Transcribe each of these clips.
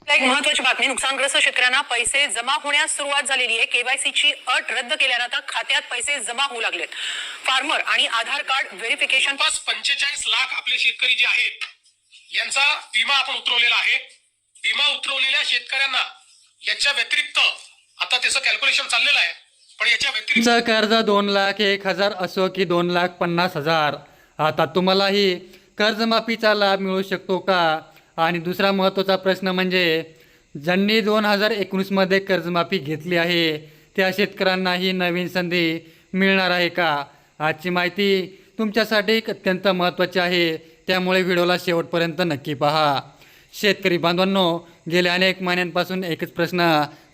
एक महत्त्वाची बातमी, नुकसानग्रस्त शेतकऱ्यांना पैसे जमा होण्यास सुरुवात झालेली आहे। केवायसीची अट रद्द केल्यानं आता खात्यात पैसे जमा होऊ लागलेत। फार्मर आणि आधार कार्ड व्हेरिफिकेशन पास 45 लाख आपले शेतकरी जे आहेत यांचा विमा आपण उतरवलेला आहे। विमा उतरवलेल्या शेतकऱ्यांना याच्या व्यतिरिक्त आता त्याचं कॅल्क्युलेशन चाललेलं आहे, पण याच्या व्यतिरिक्त कर्ज 2,01,000 असो की 2,50,000, आता तुम्हालाही कर्जमाफीचा लाभ मिळू शकतो का? आणि दुसरा महत्त्वाचा प्रश्न म्हणजे ज्यांनी 2019मध्ये कर्जमाफी घेतली आहे त्या शेतकऱ्यांनाही नवीन संधी मिळणार आहे का? आजची माहिती तुमच्यासाठी अत्यंत महत्त्वाची आहे, त्यामुळे व्हिडिओला शेवटपर्यंत नक्की पहा। शेतकरी बांधवांनो, गेल्या अनेक महिन्यांपासून एकच प्रश्न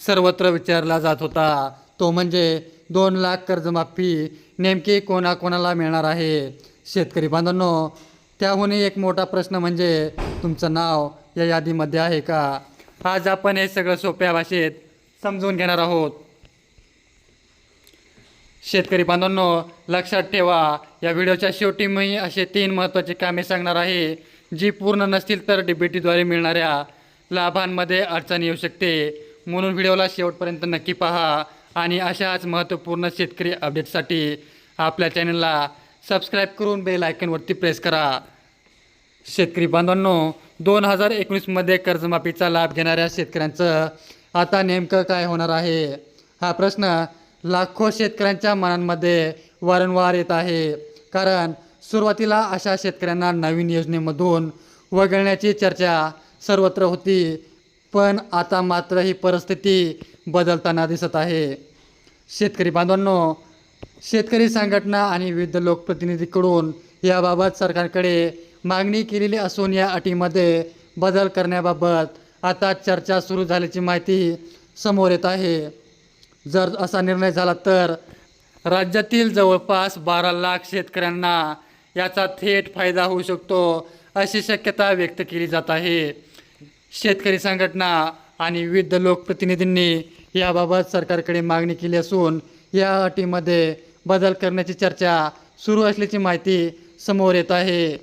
सर्वत्र विचारला जात होता, तो म्हणजे 2 लाख कर्जमाफी नेमकी कोणाकोणाला मिळणार आहे? शेतकरी बांधवांनो, त्याहूनही एक मोठा प्रश्न म्हणजे तुमचं नाव या यादीमध्ये आहे का? आज आपण हे सगळं सोप्या भाषेत समजून घेणार आहोत। शेतकरी बांधवांनो, लक्षात ठेवा, या व्हिडिओच्या शेवटी मी असे 3 महत्त्वाची कामे सांगणार आहे जी पूर्ण नसतील तर DBTद्वारे मिळणाऱ्या लाभांमध्ये अडचण येऊ शकते, म्हणून व्हिडिओला शेवटपर्यंत नक्की पहा। आणि अशाच महत्त्वपूर्ण शेतकरी अपडेटसाठी आपल्या चॅनलला सबस्क्राईब करून बेल आयकॉनवरती प्रेस करा। शेतकरी बांधवांनो, 2019मध्ये कर्जमाफीचा लाभ घेणाऱ्या शेतकऱ्यांचं आता नेमकं काय होणार आहे? हा प्रश्न लाखो शेतकऱ्यांच्या मनांमध्ये वारंवार येत आहे, कारण सुरुवातीला अशा शेतकऱ्यांना नवीन योजनेमधून वगळण्याची चर्चा सर्वत्र होती, पण आता मात्र ही परिस्थिती बदलताना दिसत आहे। शेतकरी बांधवांनो, शेतकरी संघटना आणि विविध लोकप्रतिनिधींकडून याबाबत सरकारकडे मागणी केलेली असून या अटीमध्ये बदल करण्याबाबत आता चर्चा सुरू झाल्याची माहिती समोर येत आहे। जर असा निर्णय झाला तर राज्यातील जवळपास 12 लाख शेतकऱ्यांना याचा थेट फायदा होऊ शकतो, अशी शक्यता व्यक्त केली जात आहे। शेतकरी संघटना आणि विविध लोकप्रतिनिधींनी याबाबत सरकारकडे मागणी केली असून या अटीमध्ये बदल करण्याची चर्चा सुरू असल्याची माहिती समोर येत आहे।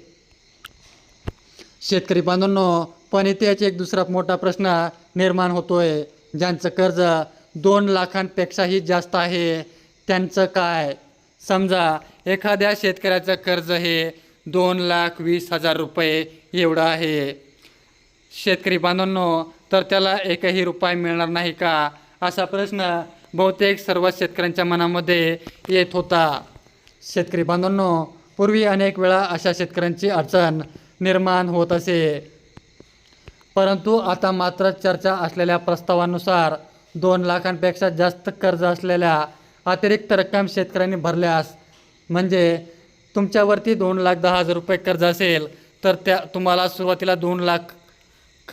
शेतकरी बांधवांनो, पण इथे एक दुसरा मोठा प्रश्न निर्माण होतोय, ज्यांचं कर्ज 2 लाखांपेक्षाही जास्त आहे त्यांचं काय? समजा एखाद्या शेतकऱ्याचं कर्ज हे 2,20,000 रुपये एवढं आहे। शेतकरी बांधवांनो, तर त्याला एकही रुपया मिळणार नाही का? असा प्रश्न बहुतेक सर्व शेतकऱ्यांच्या मनामध्ये येत होता। शेतकरी बांधवांनो, पूर्वी अनेक वेळा अशा शेतकऱ्यांची अडचण निर्माण होत असे, परंतु आता मात्र चर्चा असलेल्या प्रस्तावानुसार 2 लाखांपेक्षा जास्त कर्ज असलेल्या अतिरिक्त रक्कम शेतकऱ्यांनी भरल्यास, म्हणजे तुमच्यावरती 2,10,000 रुपये कर्ज असेल तर तुम्हाला सुरुवातीला 2 लाख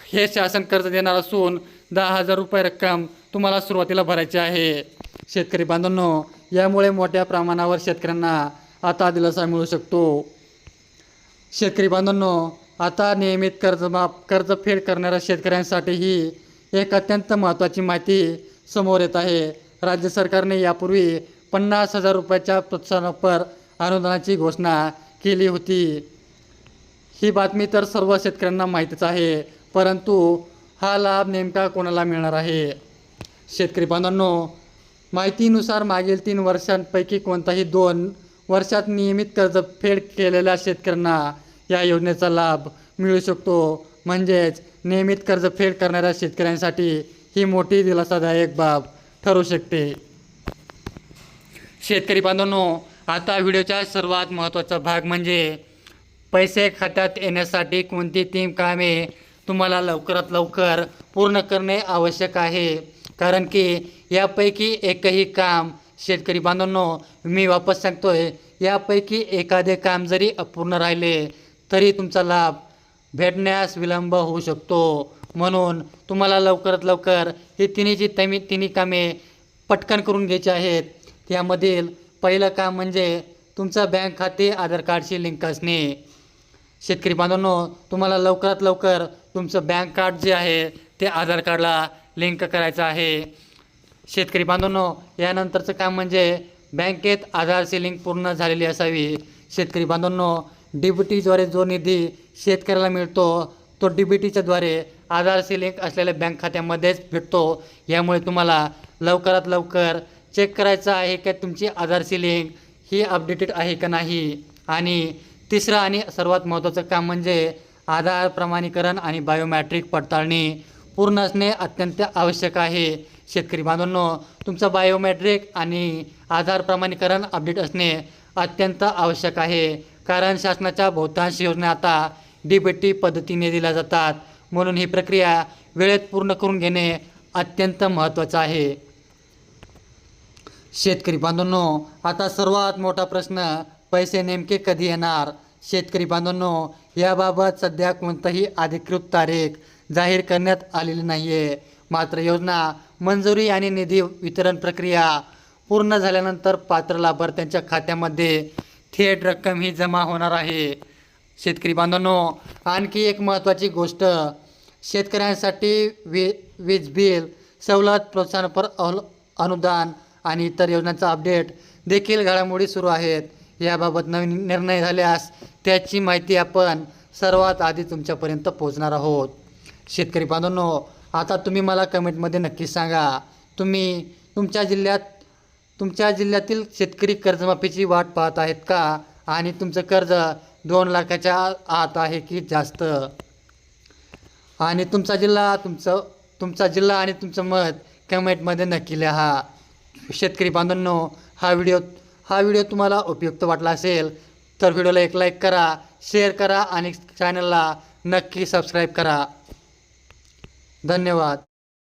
हे शासन कर्ज देणार असून 10,000 रुपये रक्कम तुम्हाला सुरुवातीला भरायची आहे। शेतकरी बांधवांनो, यामुळे मोठ्या प्रमाणावर शेतकऱ्यांना आता दिलासा मिळू शकतो। शेतकरी बांधवांनो, आता नियमित कर्जफेड करणाऱ्या शेतकऱ्यांसाठी ही एक अत्यंत महत्त्वाची माहिती समोर येत आहे। राज्य सरकारने यापूर्वी 50,000 रुपयाच्या प्रोत्साहनपर अनुदानाची घोषणा केली होती। ही बातमी तर सर्व शेतकऱ्यांना माहीतच आहे, परंतु हा लाभ नेमका कोणाला मिळणार आहे? शेतकरी बांधवांनो, माहितीनुसार मागील 3 वर्षांपैकी कोणताही 2 वर्षात नियमित कर्जफेड केलेल्या शेतकऱ्यांना या योजनेचा लाभ मिळू शकतो, म्हणजेच नियमित कर्जफेड करणाऱ्या शेतकऱ्यांसाठी ही मोठी दिलासादायक बाब ठरू शकते। शेतकरी बांधवांनो, आता व्हिडिओचा सर्वात महत्त्वाचा भाग म्हणजे पैसे खात्यात येण्यासाठी कोणती 3 कामे तुम्हाला लवकरात लवकर पूर्ण करणे आवश्यक आहे, कारण की यापैकी एकही काम, शेतकरी बांधवांनो मी वापस सांगतोय, यापैकी एखादे काम जरी अपूर्ण राहिले तरी तुमचा लाभ भेटण्यास विलंब होऊ शकतो। म्हणून तुम्हाला लवकरात लवकर ही तिन्ही कामे पटकन करून घ्यायची आहेत। त्यामधील पहिलं काम म्हणजे तुमचं बँक खाते आधार कार्डशी लिंक असणे। शेतकरी बांधवांनो, तुम्हाला लवकरात लवकर तुमचं बँक कार्ड जे आहे ते आधार कार्डला लिंक करायचं आहे। शेतकरी बांधवांनो, यानंतरचं काम म्हणजे बँकेत आधारची लिंक पूर्ण झालेली असावी। शेतकरी बांधवांनो, DBTद्वारे जो निधी शेतकऱ्याला मिळतो तो DBTच्या द्वारे आधारशी लिंक असलेल्या बँक खात्यामध्येच भेटतो. यामुळे तुम्हाला लवकरात लवकर चेक करायचं आहे की तुमची आधारशी लिंक ही अपडेटेड आहे का नाही. आणि तिसरं आणि सर्वात महत्त्वाचं काम म्हणजे आधार प्रमाणीकरण आणि बायोमॅट्रिक पडताळणी पूर्ण असणे अत्यंत आवश्यक आहे. शेतकरी बांधवांनो, तुमचं बायोमॅट्रिक आणि आधार प्रमाणीकरण अपडेट असणे अत्यंत आवश्यक आहे. कारण शासनाच्या बहुतांश योजना आता DBT पद्धतीने दिल्या जातात. म्हणून ही प्रक्रिया वेळेत पूर्ण करून घेणे अत्यंत महत्त्वाचं आहे. शेतकरी बांधवांनो, आता सर्वात मोठा प्रश्न, पैसे नेमके कधी येणार. शेतकरी बांधवांनो, याबाबत सध्या कोणतीही अधिकृत तारीख जाहीर करण्यात आलेली नाही आहे. मात्र योजना मंजुरी आणि निधी वितरण प्रक्रिया पूर्ण झाल्यानंतर पात्र लाभार्थ्यांच्या खात्यामध्ये थेट रक्कम ही जमा होणार आहे. शेतकरी बांधवांनो, आणखी एक महत्त्वाची गोष्ट, शेतकऱ्यांसाठी वीज बिल सवलत, प्रोत्साहनपर अनुदान आणि इतर योजनांचा अपडेट देखील घडामोडी सुरू आहेत. याबाबत नवीन निर्णय झाल्यास त्याची माहिती आपण सर्वात आधी तुमच्यापर्यंत पोहोचणार आहोत. शेतकरी बांधवांनो, आता तुम्ही मला कमेंटमध्ये नक्की सांगा, तुम्ही तुमच्या जिल्ह्यातील शेतकरी कर्जमाफीची वाट पाहत आहेत का आणि तुमचं कर्ज 2 लाखाच्या आत आहे की जास्त. आणि तुमचा जिल्हा आणि तुमचं मत कमेंटमध्ये नक्की लिहा. शेतकरी बांधवांनो, हा व्हिडिओ तुम्हाला उपयुक्त वाटला असेल तर व्हिडिओला एक लाईक करा, शेअर करा आणि चॅनलला नक्की सबस्क्राईब करा. धन्यवाद.